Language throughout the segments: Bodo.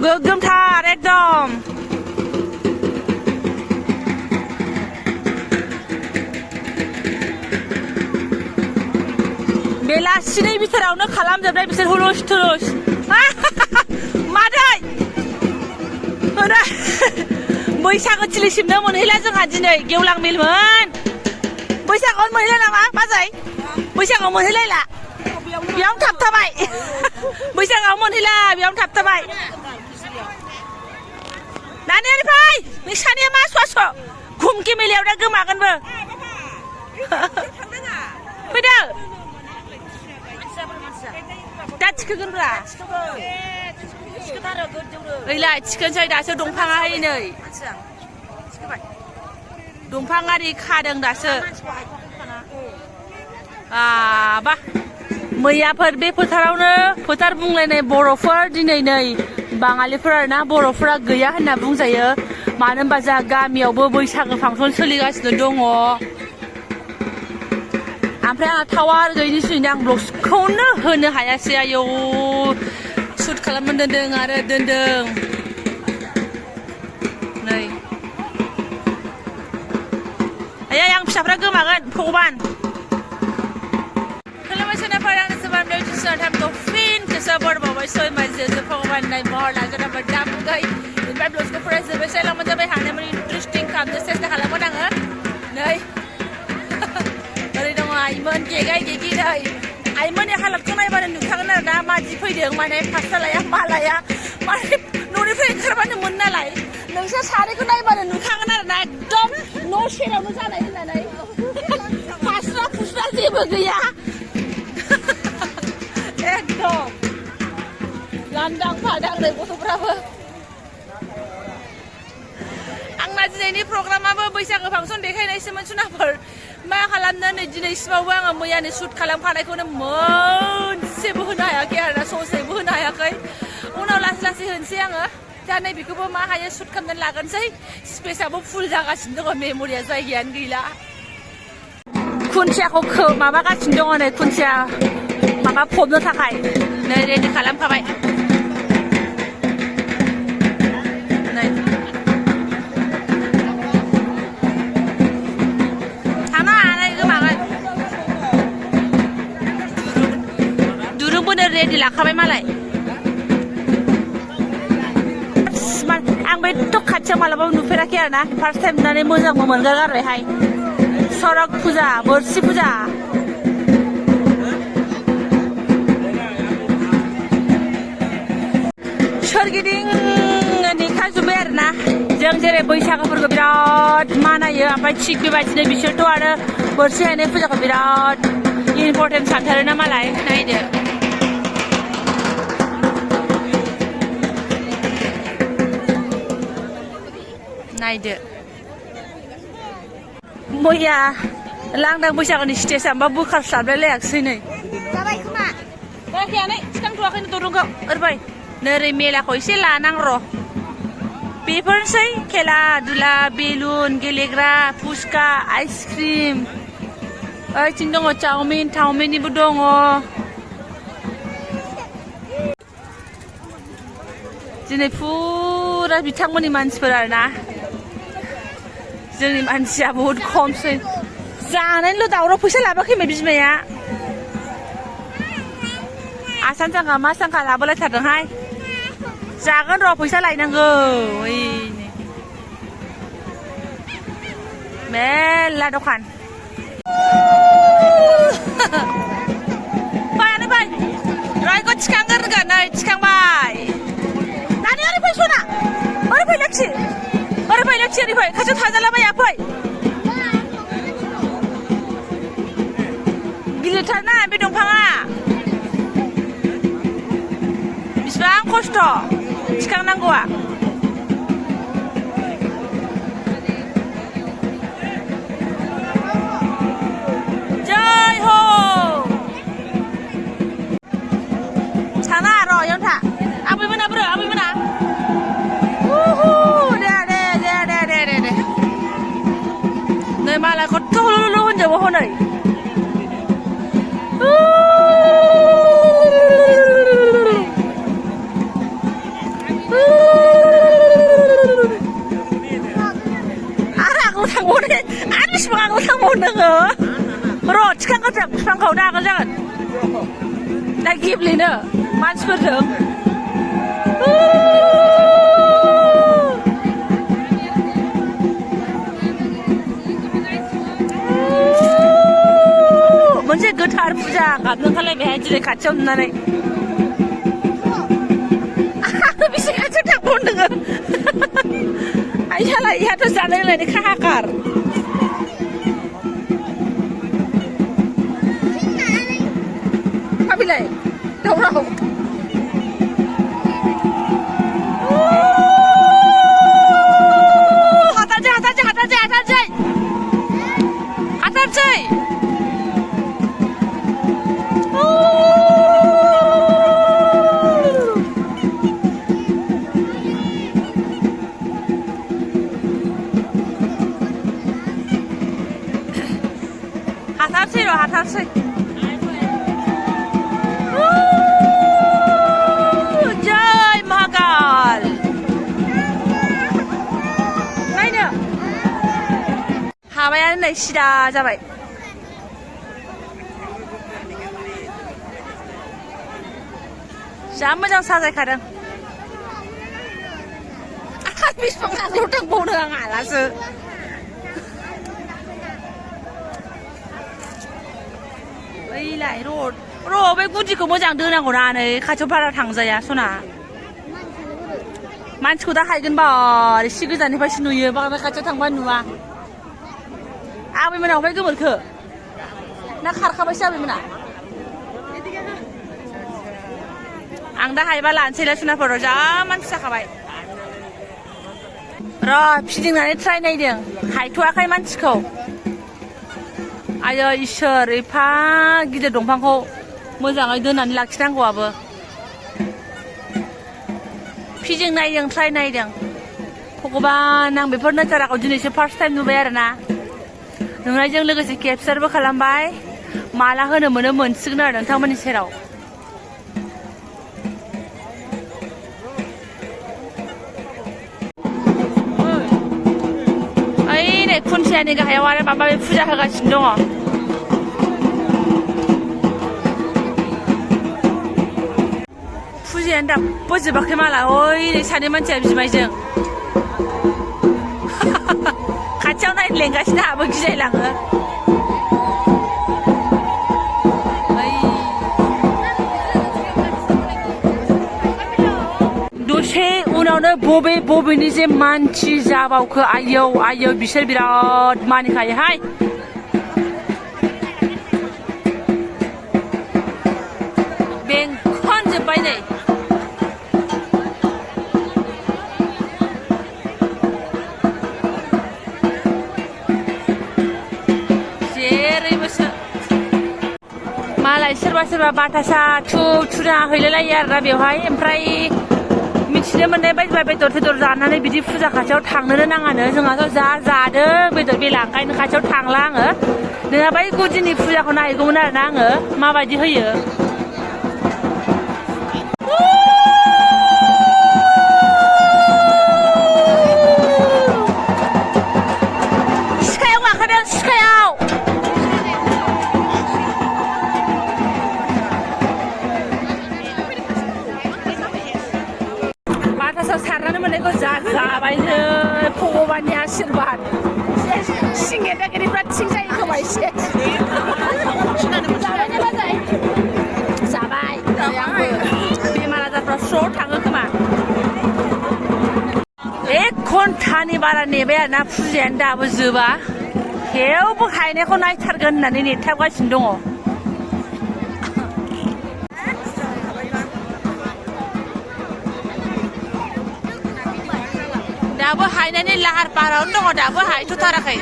गोगोमथार एकदम बेलासिनि बिथोरावनो खालामजोबनाय बिसोर हुलुस थुलुस मादै बैसागो थिलिसिमनो मोनहैला जोंहा दिनै गेवलां मेलमोन बैसागोआव मोनहैला नामा बाजै बैसागोआव मोनहैलायला बेयावनो थाबथाबाय बैसागोआव मोनहैला बेयावनो थाबथाबाय नानियानि फै नोंसानिया मा स'स' घुमखि मेलायाव दा गोमागोनबो फैदो दा थिखोगोनब्रा गैला थिखोनोसै दासो दंफाङाहाय नै दंफां आरि खादों दासो बा मैयाफोर बे फोथारावनो फोथार बुंलायनाय बर'फोर दिनै नै बाङालिफोर आरोना बर'फोरा गैया होनना बुंजायो मानो होनबा जोंहा गामियावबो बैसागो फांसन सोलिगासिनो दङ ओमफ्राय आंहा टावार गैयिनि सुनिनो आं ब्लगखौनो होनो हायासै आयौ शुट खालामनो दोनदों आरो दोनदों नै आयै आं फिसाफ्रा गोमागोन भगबान berbagai soal masih sepawan naik mahal aja dapat dapat gay. Ini blog ke fresh sebesar lama jadi hanya meri interesting kamu saya dah kalah mana nggak? Nih, dari dong Aiman gay nih. Aiman yang halap tu naik mana nukang na dah maji puyeng mana pasal ya malaya, mana nuri puyeng kerana munna lay. Nungsa sari ku naik mana nukang na dah dom no share amu sana ini naik. Pasal pusat sih begiya. Dom. Landang padang deh gथ'फ्राबो आंना दिनैनि प्रग्रामाबो बैसागो फांसन देखायनायसोमोन सुनाफोर मा खालामनो नै दिनैसिमावबो आङो मैयानि शुट खालामखानायखौनो मोनसेबो होनो हायाखै आरोना ससेबो होनो हायाखै उनाव लासै लासै होनोसै आङो दा नै बेखौबो मा हायो शुट खालामनानै लागोनसै स्पेसआबो फुल जागासिनो दङ मेम'रिया जायगायानो गैला खुन्थियाखौ माबागासिनो दङ नै खुन्थिया माबा फबनो थाखाय नै रेडि खालामखाबाय रेडि लाखाबाय मालाय आं बे थ' खाथियाव मालाबाबो नुफेराखै आरोना फार्स्ट टाइम नुनानै मोजांबो मोनगारगारबायहाय सरक फुजा बोरसि फुजा सोरगिदिं नेखाजोब्बाय आरोना जों जेरै बैसागोफोरखौ बिराद मानायो ओमफ्राय थिग बेबायदिनो बिसोरथ' आरो बोरसि हायनाय फुजाखौ बिराद इम्परटेन्ट सानथारोना मालाय नायदो नायदो मैया लांदां बैसागोनि स्टेजआ मा बोखारस्लाबलायलायाखिसै नै जाबाय खोमा जायाखै थिखांथ'वाखैनो दरंखौ ओरैबाय नोरै मेलाखौ एसे लानां र' बेफोरनोसै खेला दुला बेलुन गेलेग्रा फुसका आइसक्रिम ओइथिं दङ चाउमिननिबो दङ दिनै फुरा बिथांमोननि मानसिफोर आरोना जोंनि मानसिया बहुत खमसै जानायनिल' दावराव फैसा लाबोयाखैमोन बिमाया आसान सांखा मा सांखा लाबोलायथारदोंहाय जागोन र' फैसा लायनांगौ मेरला दखान फैयानो फै रायखौ थिखांगोन नै थिखांबाय नानि ओरै फै सना ओरै फै लोक्षि ओरै फै खाथियाव थाजालाबाया फै गिलिरथारना बे दंफाङा बिसिबां खस्थ' थिखांनांगौआ जय हो थाना र' याव था आबैमोना आबैमोना दे नै मालाय खथ' हुलुलु होनजोबो हनै Woo! थांबावनो आरो बेसेबां आगोल थांबावनो नोङो र' थिखांगोन जों बिफांखौ दा आगोल जागोन दा गेब्लेनो मानसिफोरजों मोनसे गोथार फुजा गाबनो खालायबाय दिनै खाथियाव नुनानै बेसे खाथियाव थांबावनो नोङो आइयालाय इहाथ' जानाय लोंनायनि खाहाकार माबिलाय दावराव हाथारसै हाथारसै हाथारसै हाथारसै हाथारसै हाथारसै र' हाथारसै जय महाकाल नायनो हाबायानो नै सिदा जाबाय जा मोजां साजायखादों बेसेबां आगोलाव थांबावनो आं हालासो ओइलाय र' बे गुदिखौ मोजां दोनांगौना नै खाथियाव बारा थांजाया सना मानसिखौ दा हायगोन बा एसे गोजाननिफ्रायसो नुयो बांद्राय खाथियाव थांबा नुवा आबैमोना ओमफ्राय गोमोरखो ना खारखाबायसो आबैमोना आं दा हायबा लानोसैलाय सनाफोराव जा मानसि जाखाबाय र' फिदिंनानै ट्राय नायदों हायथ'वाखै मानसिखौ आयो इसोर एफा गिदिर दंफांखौ मोजाङै दोननानै लाखिनांगौआबो फिदिं नायदों ट्राय नायदों भगबान आं बेफोर नजाराखौ दिनैसो फार्स्ट टाइम नुबाय आरोना नुनायजों लोगोसे केपचारबो खालामबाय माला होनो मोनो मोनसिगोन आरो नोंथांमोननि सेराव खुन्थियानि गाहायाव आरो माबा फुजा होगासिनो दङ फुजायानो दाबो जोबाखै माला ओइ नै सानै मानसिया बिमायजों खाथियाव नायनो लेंगासिनो आहाबो गिलायलाङो दसे उनावनो बबेनि जे मानसि जाबावखो आयौ बिसोर बिराद मानिखायोहाय बेंखनजोब्बाय नै जेरैबोसो मालाय सोरबा बाथासा थुना हैलायलायो आरोना बेवहाय ओमफ्राय मिथिनो मोननाय बायदिबा बेदर जानानै बिदि फुजा खाथियाव थांनोनो नाङानो जोंहाथ' जादों बेदर बेला ओंखायनो खाथियाव थांला आङो नङाबा गुदिनि फुजाखौ नायगौमोन आरोना आङो माबायदि होयो सिखायाव गाखोदों सिखायाव सारनानै मोननायखौ जाबायनो भगबाननि आशीर्बाद सिंगे दागिरिफ्रा थिं जायो खोमा एसे जाबाय आंबो बेमार आजारफ्रा स्र' थाङो खोमा 1 घन्टानि बारा नेबाय आरोना फुजायानो दाबो जोबा थेवबो हायनायखौ नायथारगोन होननानै नेथाबगासिनो दङ दाबो हायनायनि लाहार फाहारावनो दङ दाबो हायथ'थाराखै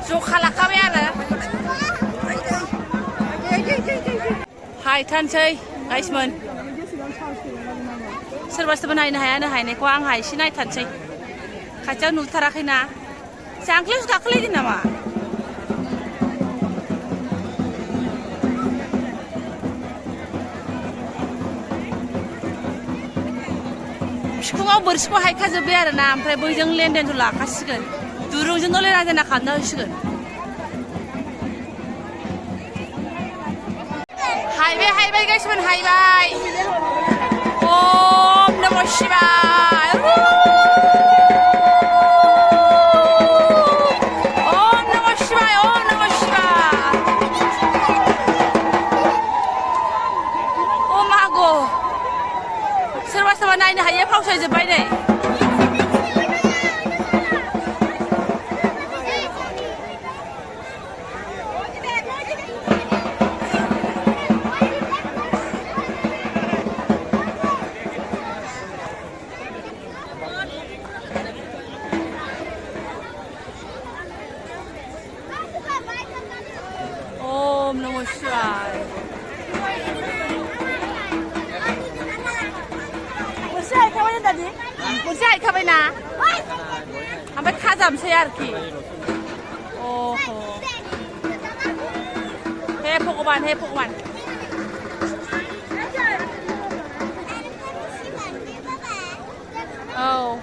जखा लाखाबाय आरो हायथानसै गाइसमोन सोरबा नायनो हायानो हायनायखौ आंहा एसे नायथानसै खाथियाव नुथाराखैना जांख्लायावसो गाखोलायदों नामा बिखुङाव बोरसिखौ हायखाजोब्बाय आरो ना ओमफ्राय बैजों लेनदेनखौ लाखासिगोन दुरुंजोंनो लेना देना खालामना होसिगोन हायबाय गाइसमोन हायबाय ओम नमः शिवाय ओम नमः शिवाय ओ मागो सोरबा नायनो हायो फावसायजोब्बाय नै ओम नमः शिवाय मोनसे हायखाबायना ओमफ्राय खाजाबसै आरोखि अह हे भगवान औ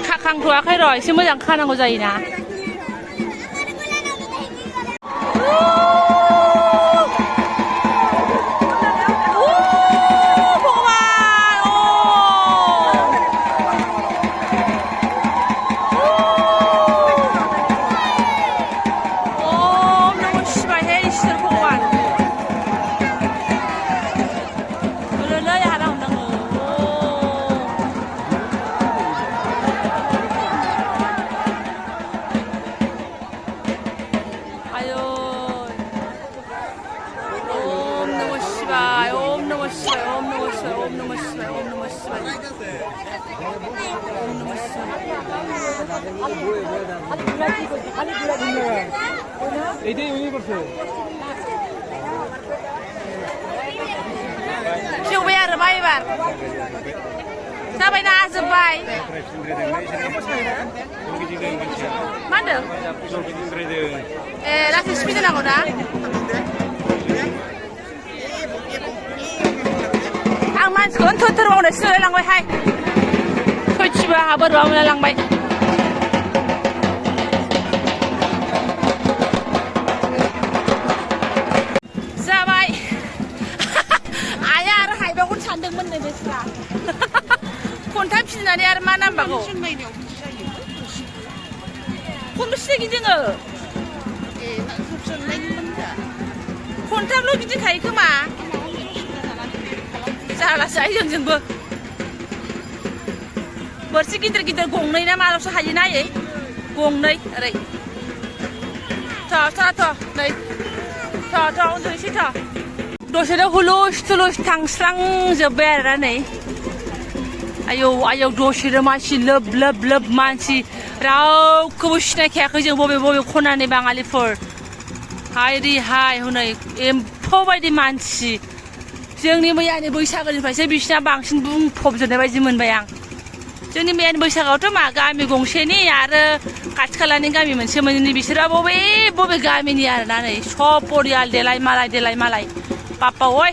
खाखांथ'वाखै र' एसे मोजां खानांगौ जायोना फिउबाय आरो मा एबार जाबायना जोब्बाय मा होनदों ए लासै स्पिड होनांगौ ना आं मानसिखौ थोर मावनायसो नुलायलांबायहाय सयथिबो आंहा बोरैबा मोनलायलांबाय जाबाय आइया आरो हायबावगोन सानदोंमोन नै बेस्रा खन्थाम फिसिनानै आरो मा नांबावगौ खनबेसे गिदिङो खन्थामल' गिदिंखायो खोमा जालासो जोंजोंबो बोरसि गिदिर गंनै ना माल'सो हायो नायै गंनै ओरै नै उन्दुनोसै दसेनो हुलुस थुलुस थांस्रांजोब्बाय आरोना नै आयौ दसेनो मानसि लोब मानसि रावखौबो सिनायखायाखै जों बबे खनानि बाङालिफोर हाय हनै एम्फौ बायदि मानसि जोंनि मैयानि बैसागोनिफ्रायसो बिसिना बांसिन बुंफबजोबनाय बायदि मोनबाय आं जोंनि मैयानि बैसागोआवथ' मा गामि गंसेनि आरो खाथि खालानि गामि मोनसे मोननै बिसोरा बबे गामिनि आरोना नै सब परियाल देलाय मालाय बाप्पा ओइ